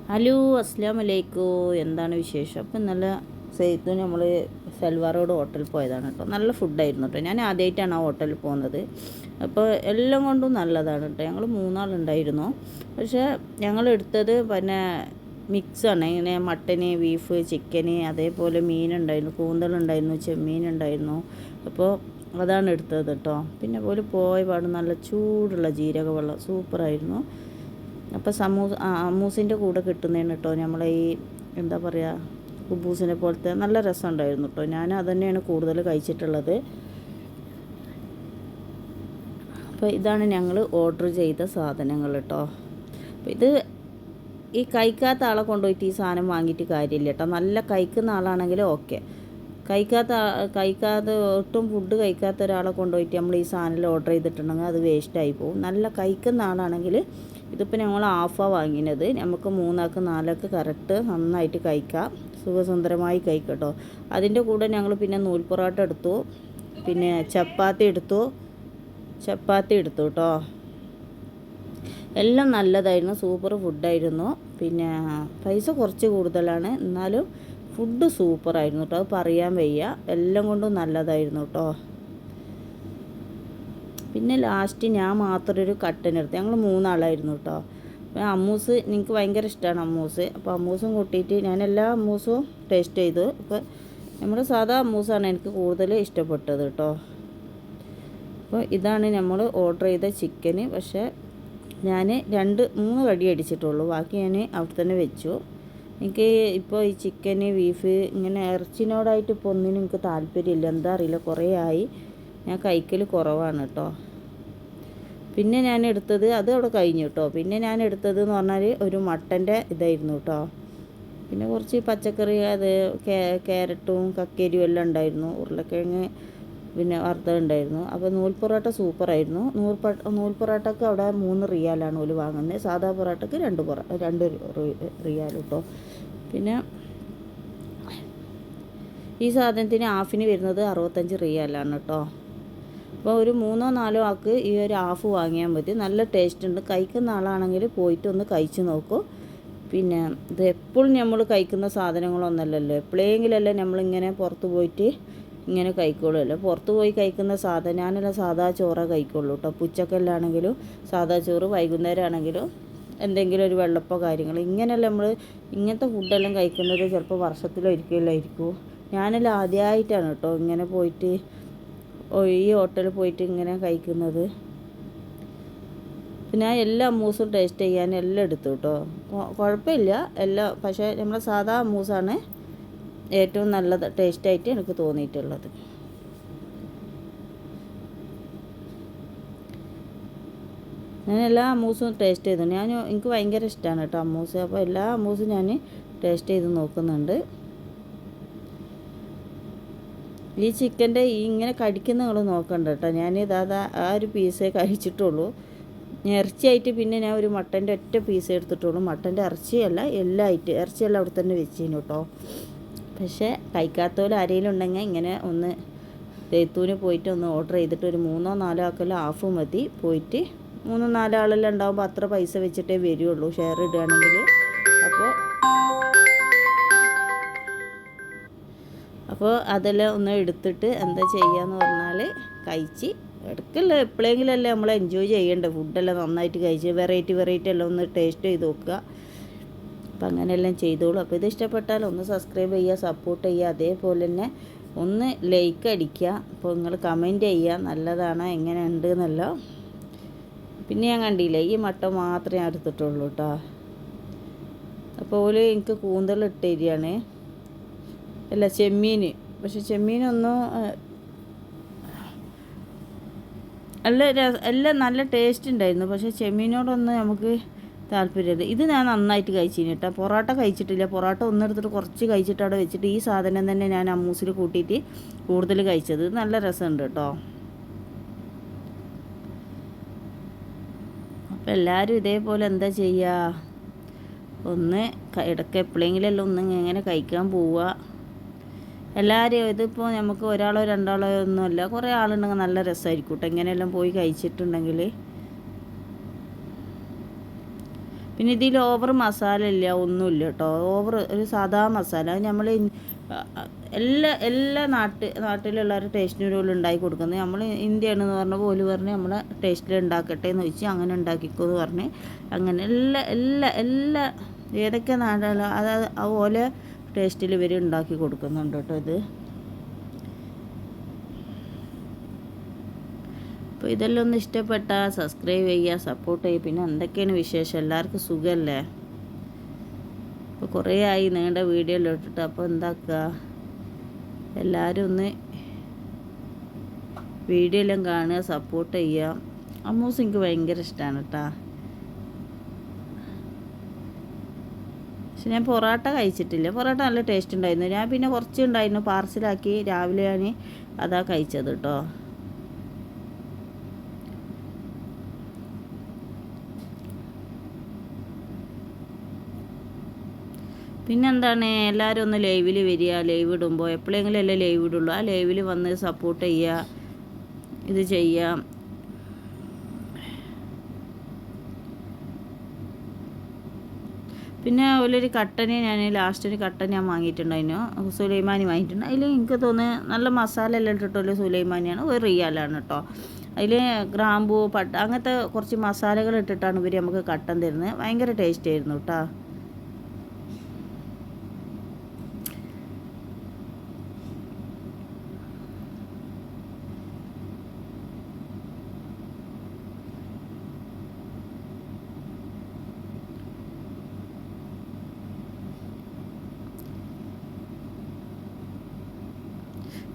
Hello അസ്സലാമു അലൈക്കും. എന്താണ് വിശേഷം? അപ്പം നല്ല സെയ്ത്ത് നമ്മൾ സൽവാർ റോഡ് ഹോട്ടലിൽ പോയതാണ് കേട്ടോ. നല്ല ഫുഡായിരുന്നു കേട്ടോ. ഞാൻ ആദ്യമായിട്ടാണ് ആ ഹോട്ടലിൽ പോകുന്നത്. അപ്പോൾ എല്ലാം കൊണ്ടും നല്ലതാണ് കേട്ടോ. ഞങ്ങൾ മൂന്നാളുണ്ടായിരുന്നു. പക്ഷേ ഞങ്ങൾ എടുത്തത് പിന്നെ മിക്സാണ്. ഇങ്ങനെ മട്ടന്, ബീഫ്, ചിക്കന്, അതേപോലെ മീനുണ്ടായിരുന്നു, കൂന്തലുണ്ടായിരുന്നു, ചെമ്മീനുണ്ടായിരുന്നു. അപ്പോൾ അതാണ് എടുത്തത് കേട്ടോ. പിന്നെ പോലെ പോയ പാട് നല്ല ചൂടുള്ള ജീരക വെള്ളം സൂപ്പറായിരുന്നു. അപ്പോൾ അമ്മൂസിൻ്റെ കൂടെ കിട്ടുന്നതാണ് കേട്ടോ നമ്മളെ ഈ എന്താ പറയുക കുബൂസിനെ പോലത്തെ നല്ല രസമുണ്ടായിരുന്നു കേട്ടോ. ഞാൻ അതുതന്നെയാണ് കൂടുതൽ കഴിച്ചിട്ടുള്ളത്. അപ്പോൾ ഇതാണ് ഞങ്ങൾ ഓർഡർ ചെയ്ത സാധനങ്ങൾ കേട്ടോ. അപ്പോൾ ഇത് ഈ കഴിക്കാത്ത ആളെ കൊണ്ടുപോയിട്ട് ഈ സാധനം വാങ്ങിയിട്ട് കാര്യമില്ല കേട്ടോ. നല്ല കഴിക്കുന്ന ആളാണെങ്കിൽ ഓക്കെ. കഴിക്കാതെ ഒട്ടും ഫുഡ് കഴിക്കാത്ത ഒരാളെ കൊണ്ടുപോയിട്ട് നമ്മൾ ഈ സാധനം ഓർഡർ ചെയ്തിട്ടുണ്ടെങ്കിൽ അത് വേസ്റ്റായി പോകും. നല്ല കഴിക്കുന്ന ആളാണെങ്കിൽ ഇതിപ്പോൾ ഞങ്ങൾ ഹാഫാണ് വാങ്ങിയത്. നമുക്ക് 3 4 കറക്റ്റ് നന്നായിട്ട് കഴിക്കാം, സുഖസുന്ദരമായി കഴിക്കാം കേട്ടോ. അതിൻ്റെ കൂടെ ഞങ്ങൾ പിന്നെ നൂൽ പൊറോട്ട എടുത്തു, പിന്നെ ചപ്പാത്തി എടുത്തു കേട്ടോ. എല്ലാം നല്ലതായിരുന്നു, സൂപ്പർ ഫുഡായിരുന്നു. പിന്നെ പൈസ കുറച്ച് കൂടുതലാണ്, എന്നാലും ഫുഡ് സൂപ്പറായിരുന്നു കേട്ടോ. അത് പറയാൻ വയ്യ, എല്ലാം കൊണ്ടും നല്ലതായിരുന്നു കേട്ടോ. പിന്നെ ലാസ്റ്റ് ഞാൻ മാത്രം ഒരു കട്ടനെടുത്ത്. ഞങ്ങൾ 3 ആളായിരുന്നു കേട്ടോ. അപ്പോൾ അമ്മൂസ് എനിക്ക് ഭയങ്കര ഇഷ്ടമാണ് അമ്മൂസ്. അപ്പോൾ അമ്മൂസും കൂട്ടിയിട്ട് ഞാൻ എല്ലാ അമ്മൂസും ടേസ്റ്റ് ചെയ്തു. അപ്പോൾ നമ്മുടെ സാധാ അമ്മൂസാണ് എനിക്ക് കൂടുതൽ ഇഷ്ടപ്പെട്ടത് കേട്ടോ. അപ്പോൾ ഇതാണ് നമ്മൾ ഓർഡർ ചെയ്ത ചിക്കന്. പക്ഷേ ഞാൻ 2-3 കടി അടിച്ചിട്ടുള്ളൂ, ബാക്കി ഞാൻ അവിടെ തന്നെ വെച്ചു. എനിക്ക് ഇപ്പോൾ ഈ ചിക്കന്, ബീഫ് ഇങ്ങനെ ഇറച്ചിനോടായിട്ട് ഇപ്പോൾ ഒന്നിനും എനിക്ക് താല്പര്യമില്ല, എന്താ അറിയില്ല. കുറേ ആയി ഞാൻ കഴിക്കൽ കുറവാണ് കേട്ടോ. പിന്നെ ഞാൻ എടുത്തത് അത് അവിടെ കഴിഞ്ഞു കേട്ടോ. പിന്നെ ഞാൻ എടുത്തത് എന്ന് പറഞ്ഞാൽ ഒരു മട്ടൻ്റെ ഇതായിരുന്നു കേട്ടോ. പിന്നെ കുറച്ച് പച്ചക്കറി, അത് ക്യാരറ്റും കക്കരിയും എല്ലാം ഉണ്ടായിരുന്നു, ഉരുളക്കിഴങ്ങ് പിന്നെ വറുത്തതുണ്ടായിരുന്നു. അപ്പോൾ നൂൽ പൊറോട്ട സൂപ്പറായിരുന്നു. നൂൽ പൊറോട്ടക്ക് അവിടെ 3 റിയാലാണ് ഓല് വാങ്ങുന്നത്. സാധാ പൊറോട്ടക്ക് 2 റിയാൽ കേട്ടോ. പിന്നെ ഈ സാധനത്തിന് ഹാഫിന് വരുന്നത് 65 റിയാലാണ് കേട്ടോ. അപ്പോൾ ഒരു 3-4 ആൾക്ക് ഈ ഒരു ഹാഫ് വാങ്ങിയാൽ മതി. നല്ല ടേസ്റ്റ് ഉണ്ട്. കഴിക്കുന്ന ആളാണെങ്കിൽ പോയിട്ട് ഒന്ന് കഴിച്ച് നോക്കൂ. പിന്നെ ഇത് എപ്പോഴും നമ്മൾ കഴിക്കുന്ന സാധനങ്ങളൊന്നല്ലല്ലോ, എപ്പോഴെങ്കിലല്ലേ നമ്മളിങ്ങനെ പുറത്ത് പോയിട്ട് ഇങ്ങനെ കഴിക്കുള്ളൂ. പുറത്ത് പോയി കഴിക്കുന്ന ഞാനെല്ലാം സാധാ ചോറേ കഴിക്കുള്ളൂ കേട്ടോ. ഉച്ചക്കെല്ലാണെങ്കിലും സാധാ ചോറ്, വൈകുന്നേരം ആണെങ്കിലും എന്തെങ്കിലും ഒരു വെള്ളപ്പോ കാര്യങ്ങൾ, ഇങ്ങനെയല്ല നമ്മൾ ഇങ്ങനത്തെ ഫുഡെല്ലാം കഴിക്കുന്നത് ചിലപ്പോൾ വർഷത്തിലൊരിക്കലായിരിക്കും. ഞാനെല്ലാം ആദ്യമായിട്ടാണ് കേട്ടോ ഇങ്ങനെ പോയിട്ട് ഈ ഹോട്ടലിൽ പോയിട്ട് ഇങ്ങനെ കഴിക്കുന്നത്. പിന്നെ ഞാൻ എല്ലാ അമ്മൂസും ടേസ്റ്റ് ചെയ്യാൻ എല്ലാം എടുത്തു കേട്ടോ. കുഴപ്പമില്ല എല്ലാം. പക്ഷേ നമ്മളെ സാധാ അമ്മൂസാണ് ഏറ്റവും നല്ല ടേസ്റ്റായിട്ട് എനിക്ക് തോന്നിയിട്ടുള്ളത്. ഞാൻ എല്ലാ അമ്മൂസും ടേസ്റ്റ് ചെയ്തു. എനിക്ക് ഭയങ്കര ഇഷ്ടമാണ് കേട്ടോ അമ്മൂസ്. അപ്പോൾ എല്ലാ അമ്മൂസും ഞാൻ ടേസ്റ്റ് ചെയ്ത് നോക്കുന്നുണ്ട്. ഈ ചിക്കൻ്റെ ഇങ്ങനെ കടിക്കുന്ന നിങ്ങൾ നോക്കണ്ട കേട്ടോ. ഞാനിതാ ആ ഒരു പീസേ കഴിച്ചിട്ടുള്ളൂ. ഇറച്ചിയായിട്ട് പിന്നെ ഞാൻ ഒരു മട്ടൻ്റെ ഒറ്റ പീസ് എടുത്തിട്ടുള്ളൂ. മട്ടൻ്റെ ഇറച്ചിയല്ല, ഇറച്ചിയെല്ലാം അവിടെ തന്നെ വെച്ചിരുന്നു കേട്ടോ. പക്ഷേ കഴിക്കാത്തവർ ആരെങ്കിലും ഉണ്ടെങ്കിൽ ഇങ്ങനെ ഒന്ന് സെയ്ത്തൂന് പോയിട്ട് ഒന്ന് ഓർഡർ ചെയ്തിട്ട് ഒരു 3-4 ആക്കെല്ലാം ഹാഫ് മതി. പോയിട്ട് 3-4 ആളെല്ലാം ഉണ്ടാകുമ്പോൾ അത്ര പൈസ വെച്ചിട്ടേ വരുള്ളൂ ഷെയർ ഇടുകയാണെങ്കിൽ. അപ്പോൾ അതെല്ലാം ഒന്ന് എടുത്തിട്ട് എന്താ ചെയ്യാന്ന് പറഞ്ഞാൽ കഴിച്ച് ഇടയ്ക്കല്ല എപ്പോഴെങ്കിലല്ലേ നമ്മൾ എൻജോയ് ചെയ്യേണ്ടത്. ഫുഡെല്ലാം നന്നായിട്ട് കഴിച്ച് വെറൈറ്റി എല്ലാം ഒന്ന് ടേസ്റ്റ് ചെയ്ത് നോക്കുക. അപ്പം അങ്ങനെയെല്ലാം ചെയ്തോളൂ. അപ്പോൾ ഇത് ഇഷ്ടപ്പെട്ടാൽ ഒന്ന് സബ്സ്ക്രൈബ് ചെയ്യുക, സപ്പോർട്ട് ചെയ്യുക, അതേപോലെ തന്നെ ഒന്ന് ലൈക്ക് അടിക്കുക. അപ്പോൾ നിങ്ങൾ കമൻറ്റ് ചെയ്യുക നല്ലതാണോ എങ്ങനെ ഉണ്ട് എന്നല്ലോ. പിന്നെ ഞാൻ കണ്ടില്ലേ ഈ മട്ടൻ മാത്രമേ ഞാൻ എടുത്തിട്ടുള്ളൂ കേട്ടോ. അപ്പോൾ എനിക്ക് കൂന്തലിട്ട് തരികയാണ്, അല്ല ചെമ്മീൻ. പക്ഷെ ചെമ്മീനൊന്നും എല്ലാം നല്ല ടേസ്റ്റ് ഉണ്ടായിരുന്നു. പക്ഷേ ചെമ്മീനോടൊന്നും നമുക്ക് താല്പര്യമില്ല. ഇത് ഞാൻ നന്നായിട്ട് കഴിച്ചിന് കേട്ടോ. പൊറോട്ട കഴിച്ചിട്ടില്ല. പൊറോട്ട ഒന്നെടുത്തിട്ട് കുറച്ച് കഴിച്ചിട്ട് അവിടെ വെച്ചിട്ട് ഈ സാധനം തന്നെ ഞാൻ അമ്മൂസിൽ കൂട്ടിയിട്ട് കൂടുതൽ കഴിച്ചത്. നല്ല രസമുണ്ട് കേട്ടോ. അപ്പം എല്ലാവരും ഇതേപോലെ എന്താ ചെയ്യുക, ഒന്ന് ഇടയ്ക്ക് എപ്പോഴെങ്കിലെല്ലാം ഒന്ന് ഇങ്ങനെ കഴിക്കാൻ പോവുക. എല്ലാവരും ഇതിപ്പോൾ നമുക്ക് 1 2 ഒന്നുമല്ല, കുറേ ആളുണ്ടെങ്കിൽ നല്ല രസമായിരിക്കും കേട്ടോ ഇങ്ങനെയെല്ലാം പോയി കഴിച്ചിട്ടുണ്ടെങ്കിൽ. പിന്നെ ഇതിൽ ഓവർ മസാല ഇല്ല, ഒന്നുമില്ല കേട്ടോ. ഓവർ ഒരു സാധാ മസാല. നമ്മൾ എല്ലാ നാട്ടിലുള്ളവരുടെ ടേസ്റ്റിന് പോലും ഉണ്ടാക്കി കൊടുക്കുന്നത്. നമ്മൾ ഇന്ത്യയാണെന്ന് പറഞ്ഞപ്പോൾ ഓല് പറഞ്ഞ് നമ്മളെ ടേസ്റ്റിൽ ഉണ്ടാക്കട്ടെ എന്ന് ചോദിച്ച് അങ്ങനെ ഉണ്ടാക്കിക്കോന്ന് പറഞ്ഞ് അങ്ങനെ എല്ലാ ഏതൊക്കെ നാടുകളോ അതായത് അതുപോലെ ടേസ്റ്റിൽ ഇവർ ഉണ്ടാക്കി കൊടുക്കുന്നുണ്ട് കേട്ടോ ഇത്. അപ്പോൾ ഇതെല്ലാം ഒന്ന് ഇഷ്ടപ്പെട്ടാൽ സബ്സ്ക്രൈബ് ചെയ്യുക, സപ്പോർട്ട് ചെയ്യുക. പിന്നെ എന്തൊക്കെയാണ് വിശേഷം? എല്ലാവർക്കും സുഖമല്ലേ? അപ്പോൾ കുറേ ആയി നീണ്ട വീഡിയോ ഇട്ടിട്ട്. അപ്പോൾ എന്താക്കുക, എല്ലാവരും ഒന്ന് വീഡിയോ എല്ലാം കാണുക, സപ്പോർട്ട് ചെയ്യുക. അമ്മൂസ് എനിക്ക് ഭയങ്കര ഇഷ്ടമാണ് കേട്ടോ. പക്ഷെ ഞാൻ പൊറോട്ട കഴിച്ചിട്ടില്ല. പൊറോട്ട നല്ല ടേസ്റ്റ് ഉണ്ടായിരുന്നു. ഞാൻ പിന്നെ കുറച്ച് ഉണ്ടായിരുന്നു, പാർസലാക്കി രാവിലെ ഞാൻ അതാ കഴിച്ചത് കേട്ടോ. പിന്നെന്താണ്, എല്ലാവരും ഒന്ന് ലൈവിൽ വരിക. ലൈവ് ഇടുമ്പോൾ എപ്പോഴെങ്കിലും അല്ലേ ലൈവ് ഇടുള്ളൂ. ആ ലൈവിൽ വന്ന് സപ്പോർട്ട് ചെയ്യുക, ഇത് ചെയ്യാം. പിന്നെ ഒരു കട്ടന് ലാസ്റ്റ് കട്ടൻ ഞാൻ വാങ്ങിയിട്ടുണ്ടായിരുന്നു, സുലൈമാനി വാങ്ങിയിട്ടുണ്ട്. അതിൽ എനിക്ക് തോന്നുന്നത് നല്ല മസാല എല്ലാം ഇട്ടിട്ടുള്ള സുലൈമാനിയാണ്, ഒരു റിയാലാണ് കേട്ടോ. അതിൽ ഗ്രാമ്പൂ അങ്ങനത്തെ കുറച്ച് മസാലകൾ ഇട്ടിട്ടാണ് ഇവർ നമുക്ക് കട്ടൻ തരുന്നത്. ഭയങ്കര ടേസ്റ്റ് ആയിരുന്നു കേട്ടോ.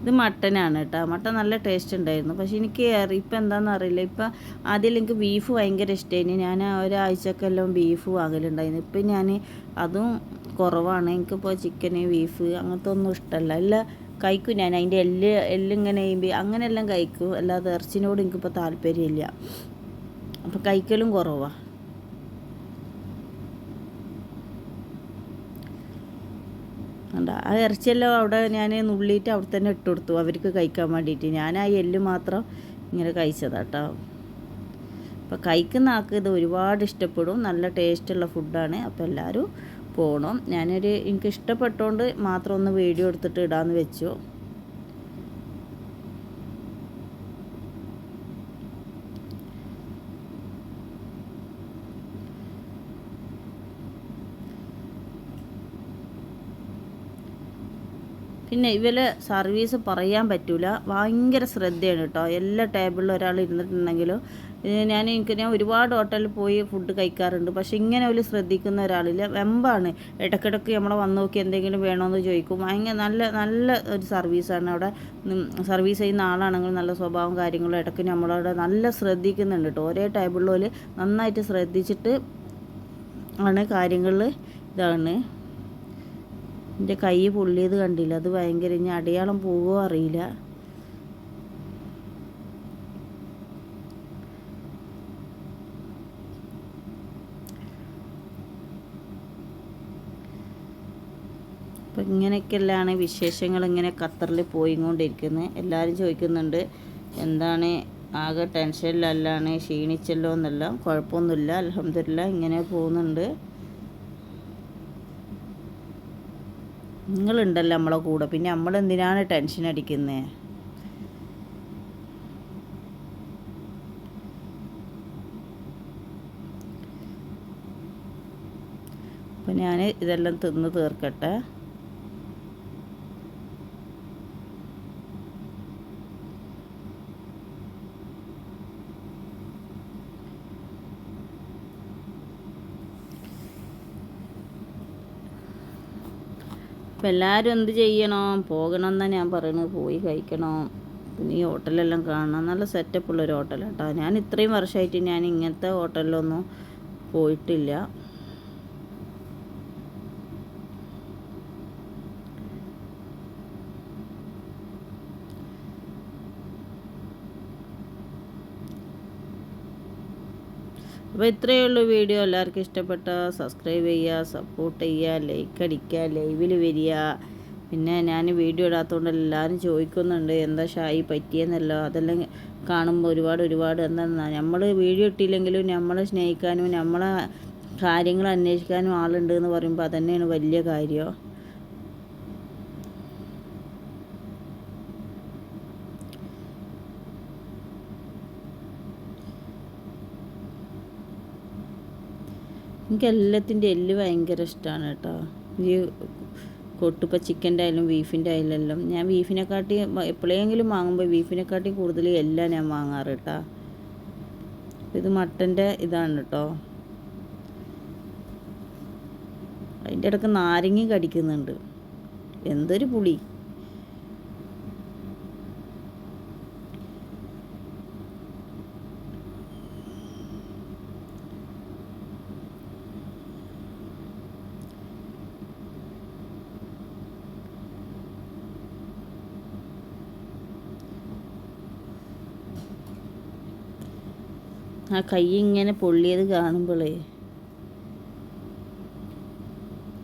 ഇത് മട്ടനാണ് കേട്ടോ. മട്ടൻ നല്ല ടേസ്റ്റ് ഉണ്ടായിരുന്നു. പക്ഷേ എനിക്ക് ഇപ്പം എന്താണെന്ന് അറിയില്ല. ഇപ്പം ആദ്യം എനിക്ക് ബീഫ് ഭയങ്കര ഇഷ്ടമായിരുന്നു. ഞാൻ ഒരാഴ്ചക്കെല്ലാം ബീഫ് വാങ്ങലുണ്ടായിരുന്നു. ഇപ്പം ഞാൻ അതും കുറവാണ്. എനിക്കിപ്പോൾ ചിക്കന് ബീഫ് അങ്ങനത്തെ ഒന്നും ഇഷ്ടമല്ല. എല്ലാം കഴിക്കും ഞാൻ. അതിൻ്റെ എല്ലിങ്ങനെ ചെയ്യുമ്പോൾ അങ്ങനെയെല്ലാം കഴിക്കും. അല്ലാതെ ഇറച്ചിനോട് എനിക്കിപ്പോൾ താല്പര്യമില്ല. അപ്പോൾ കഴിക്കലും കുറവാണ്. ഉണ്ട് ആ ഇറച്ചിയെല്ലാം അവിടെ ഞാൻ നുള്ളിയിട്ട് അവിടെ തന്നെ ഇട്ട് കൊടുത്തു അവർക്ക് കഴിക്കാൻ വേണ്ടിയിട്ട്. ഞാൻ ആ എല്ല് മാത്രം ഇങ്ങനെ കഴിച്ചതാട്ടോ. അപ്പോൾ കഴിക്കുന്ന ആൾക്ക് ഇത് ഒരുപാട് ഇഷ്ടപ്പെടും. നല്ല ടേസ്റ്റുള്ള ഫുഡാണ്. അപ്പോൾ എല്ലാവരും പോകണം. എനിക്ക് ഇഷ്ടപ്പെട്ടുകൊണ്ട് മാത്രം ഒന്ന് വീഡിയോ എടുത്തിട്ട് ഇടാമെന്ന് വെച്ചു. പിന്നെ ഇവരെ സർവീസ് പറയാൻ പറ്റില്ല. ഭയങ്കര ശ്രദ്ധയാണ് കേട്ടോ. എല്ലാ ടേബിളിലും ഒരാൾ ഇരുന്നിട്ടുണ്ടെങ്കിലും ഞാൻ ഒരുപാട് ഹോട്ടലിൽ പോയി ഫുഡ് കഴിക്കാറുണ്ട്. പക്ഷെ ഇങ്ങനെ ഒരു ശ്രദ്ധിക്കുന്ന ഒരാളില്ല. വെമ്പാണ്. ഇടയ്ക്കിടയ്ക്ക് നമ്മളെ വന്ന് നോക്കി എന്തെങ്കിലും വേണമെന്ന് ചോദിക്കും. ഭയങ്കര നല്ല ഒരു സർവീസാണ് അവിടെ. സർവീസ് ചെയ്യുന്ന ആളാണെങ്കിലും നല്ല സ്വഭാവം കാര്യങ്ങളും ഇടയ്ക്ക് നമ്മളവിടെ നല്ല ശ്രദ്ധിക്കുന്നുണ്ട് കേട്ടോ. ഒരേ ടേബിളിൽ നന്നായിട്ട് ശ്രദ്ധിച്ചിട്ട് ആണ് കാര്യങ്ങളിൽ ഇതാണ്. എൻ്റെ കൈ പൊള്ളിയത് കണ്ടില്ല, അത് ഭയങ്കര. ഇനി അടയാളം പോവുമോ അറിയില്ല. അപ്പം ഇങ്ങനെയൊക്കെയല്ലാണ് വിശേഷങ്ങൾ. ഇങ്ങനെ ഖത്തറിൽ പോയിക്കൊണ്ടിരിക്കുന്നത്. എല്ലാവരും ചോദിക്കുന്നുണ്ട് എന്താണ് ആകെ ടെൻഷനിലല്ലാണ്, ക്ഷീണിച്ചല്ലോ എന്നെല്ലാം. കുഴപ്പമൊന്നുമില്ല, അൽഹംദുലില്ലാ ഇങ്ങനെ പോകുന്നുണ്ട്. നിങ്ങളുണ്ടല്ലോ നമ്മളെ കൂടെ, പിന്നെ നമ്മളെന്തിനാണ് ടെൻഷൻ അടിക്കുന്നത്? അപ്പം ഞാൻ ഇതെല്ലാം തിന്ന് തീർക്കട്ടെ. അപ്പം എല്ലാവരും എന്ത് ചെയ്യണം, പോകണം എന്നാണ് ഞാൻ പറയുന്നത്. പോയി കഴിക്കണം. പിന്നെ ഈ ഹോട്ടലെല്ലാം കാണണം. നല്ല സെറ്റപ്പുള്ളൊരു ഹോട്ടലാണ് കേട്ടോ. ഞാൻ ഇത്രയും വർഷമായിട്ട് ഞാൻ ഇങ്ങനത്തെ ഹോട്ടലിലൊന്നും പോയിട്ടില്ല. അപ്പോൾ ഇത്രയേ ഉള്ളൂ വീഡിയോ. എല്ലാവർക്കും ഇഷ്ടപ്പെട്ട സബ്സ്ക്രൈബ് ചെയ്യുക, സപ്പോർട്ട് ചെയ്യുക, ലൈക്ക് അടിക്കുക, ലൈവിൽ വരിക. പിന്നെ ഞാൻ വീഡിയോ ഇടാത്തതുകൊണ്ട് എല്ലാവരും ചോദിക്കുന്നുണ്ട് എന്താ ഷായി പറ്റിയെന്നല്ലോ. അതെല്ലാം കാണുമ്പോൾ ഒരുപാട് എന്താ നമ്മൾ വീഡിയോ ഇട്ടില്ലെങ്കിലും നമ്മളെ സ്നേഹിക്കാനും നമ്മളെ കാര്യങ്ങൾ അന്വേഷിക്കാനും ആളുണ്ട് എന്ന് പറയുമ്പോൾ അതന്നെയാണ് വലിയ കാര്യം. എനിക്ക് എല്ലാത്തിൻ്റെ എല്ല് ഭയങ്കര ഇഷ്ടമാണ് കേട്ടോ. ഈ കൊട്ടിപ്പോൾ ചിക്കൻ്റെ ആയാലും ബീഫിൻ്റെ ആയാലും എല്ലാം ഞാൻ ബീഫിനെക്കാട്ടി എപ്പോഴെങ്കിലും വാങ്ങുമ്പോൾ ബീഫിനെക്കാട്ടി കൂടുതൽ എല്ലാം ഞാൻ വാങ്ങാറ് കേട്ടോ. ഇത് മട്ടൻ്റെ ഇതാണ് കേട്ടോ. അതിൻ്റെ ഇടയ്ക്ക് നാരങ്ങ കടിക്കുന്നുണ്ട്. എന്തൊരു പുളി. ആ കൈ ഇങ്ങനെ പൊള്ളിയത് കാണുമ്പോഴേ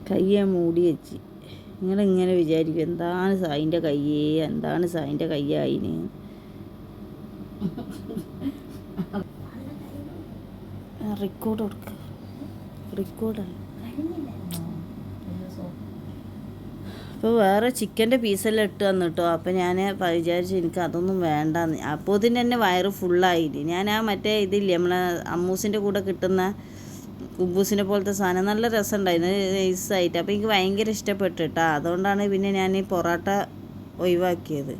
കൈ ഞാൻ മൂടി വെച്ച്. നിങ്ങളിങ്ങനെ വിചാരിക്കും എന്താണ് സായിൻ്റെ കയ്യേ, എന്താണ് സായിൻ്റെ കയ്യായിന്. റെക്കോർഡ് കൊടുക്കുക, റെക്കോർഡല്ല. അപ്പോൾ വേറെ ചിക്കൻ്റെ പീസെല്ലാം ഇട്ട് തന്നു കേട്ടോ. അപ്പോൾ ഞാൻ വിചാരിച്ചു എനിക്ക് അതൊന്നും വേണ്ടാന്ന്. അപ്പോൾ ഇതിന് തന്നെ വയറ് ഫുള്ളായില്ല. ഞാൻ ആ മറ്റേ ഇതില്ലേ നമ്മളെ അമ്മൂസിൻ്റെ കൂടെ കിട്ടുന്ന കുബൂസിനെ പോലത്തെ സാധനം നല്ല രസമുണ്ടായിരുന്നു, നൈസായിട്ട്. അപ്പോൾ എനിക്ക് ഭയങ്കര ഇഷ്ടപ്പെട്ടു കേട്ടോ. അതുകൊണ്ടാണ് പിന്നെ ഞാൻ ഈ പൊറോട്ട ഒഴിവാക്കിയത്.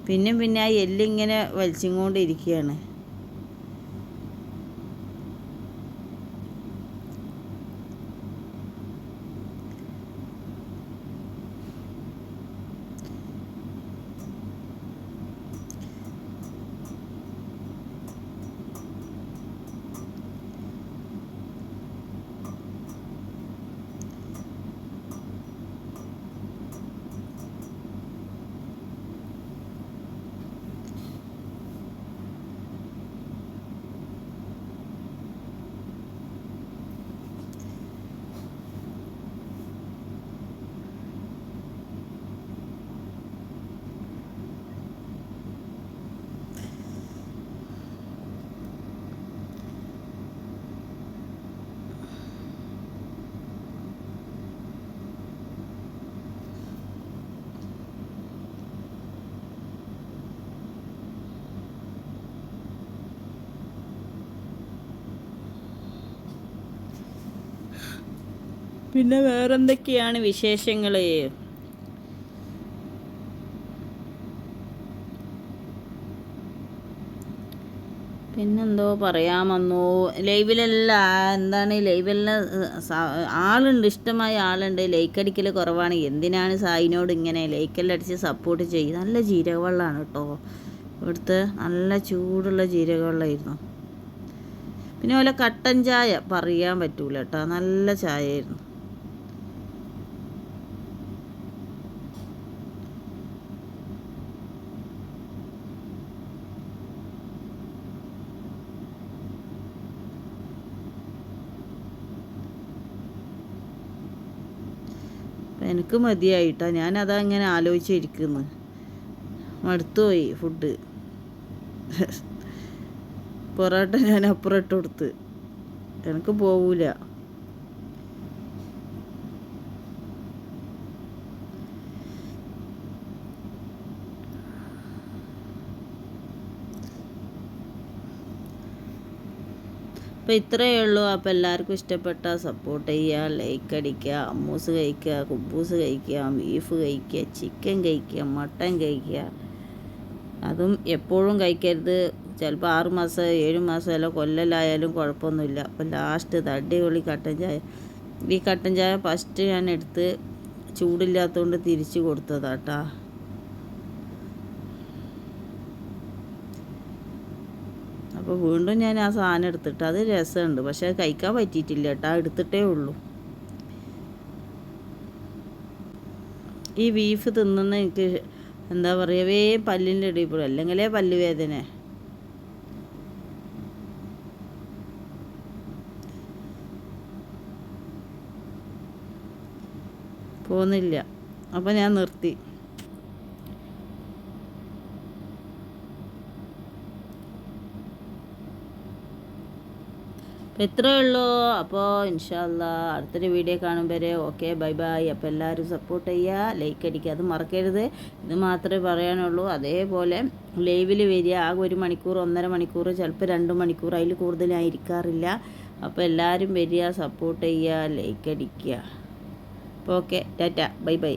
പിന്നെ ആ എല്ലിങ്ങനെ വലിച്ചുകൊണ്ടിരിക്കുകയാണ്. പിന്നെ വേറെന്തൊക്കെയാണ് വിശേഷങ്ങൾ? പിന്നെന്തോ പറയാമെന്നോ. ലൈവിലെല്ലാം എന്താണ്, ലൈവിലെല്ലാം ആളുണ്ട്, ഇഷ്ടമായ ആളുണ്ട്. ലൈക്ക് അടിക്കൽ കുറവാണ്. എന്തിനാണ് സായിനോട് ഇങ്ങനെ ലൈക്കെല്ലാം അടിച്ച് സപ്പോർട്ട് ചെയ്യും. നല്ല ജീരകവെള്ളമാണ് കേട്ടോ ഇവിടുത്തെ, നല്ല ചൂടുള്ള ജീരകവെള്ളമായിരുന്നു. പിന്നെ പോലെ കട്ടൻ ചായ പറയാൻ പറ്റൂല കേട്ടോ, നല്ല ചായയായിരുന്നു. എനിക്ക് മതിയായിട്ടാ, ഞാനതാ ഇങ്ങനെ ആലോചിച്ചിരിക്കുന്നു. മടുത്തുപോയി ഫുഡ്. പൊറോട്ട ഞാൻ അപ്പുറം ഇട്ട് കൊടുത്ത്, എനിക്ക് പോവൂല. അപ്പോൾ ഇത്രയേ ഉള്ളൂ. അപ്പോൾ എല്ലാവർക്കും ഇഷ്ടപ്പെട്ടാൽ സപ്പോർട്ട് ചെയ്യുക, ലൈക്ക് അടിക്കുക. അമ്മൂസ് കഴിക്കുക, കുബൂസ് കഴിക്കുക, ബീഫ് കഴിക്കുക, ചിക്കൻ കഴിക്കുക, മട്ടൻ കഴിക്കുക. അതും എപ്പോഴും കഴിക്കരുത്. ചിലപ്പോൾ 6 മാസം 7 മാസം അല്ല കൊല്ലലായാലും കുഴപ്പമൊന്നുമില്ല. അപ്പോൾ ലാസ്റ്റ് ഇത് അടിപൊളി കട്ടൻ ചായ. ഈ കട്ടൻ ചായ ഫസ്റ്റ് ഞാൻ എടുത്ത് ചൂടില്ലാത്തതുകൊണ്ട് തിരിച്ച് കൊടുത്തതാട്ടാ. അപ്പോൾ വീണ്ടും ഞാൻ ആ സാധനം എടുത്തിട്ട്, അത് രസമുണ്ട് പക്ഷേ അത് കഴിക്കാൻ പറ്റിയിട്ടില്ല കേട്ടോ, എടുത്തിട്ടേ ഉള്ളൂ. ഈ ബീഫ് തിന്നുന്ന എനിക്ക് എന്താ പറയുക, പല്ലിൻ്റെ ഇടയിൽ അല്ലെങ്കിലേ പല്ല് വേദന പോകുന്നില്ല. അപ്പോൾ ഞാൻ നിർത്തി. അപ്പോൾ ഇത്രയേ ഉള്ളൂ. അപ്പോൾ ഇൻഷാ അല്ലാ അടുത്തൊരു വീഡിയോ കാണും വരെ ഓക്കെ ബൈ ബൈ. അപ്പോൾ എല്ലാവരും സപ്പോർട്ട് ചെയ്യുക, ലൈക്ക് അടിക്കുക, അത് മറക്കരുത്. ഇത് മാത്രമേ പറയാനുള്ളൂ. അതേപോലെ ലൈവിൽ വരിക. ആകെ 1 മണിക്കൂർ 1.5 മണിക്കൂർ ചിലപ്പോൾ 2 മണിക്കൂർ, അതിൽ കൂടുതലായിരിക്കാറില്ല. അപ്പോൾ എല്ലാവരും വരിക, സപ്പോർട്ട് ചെയ്യുക, ലൈക്ക് അടിക്കുക. അപ്പോൾ ഓക്കെ ടാറ്റ ബൈ ബൈ.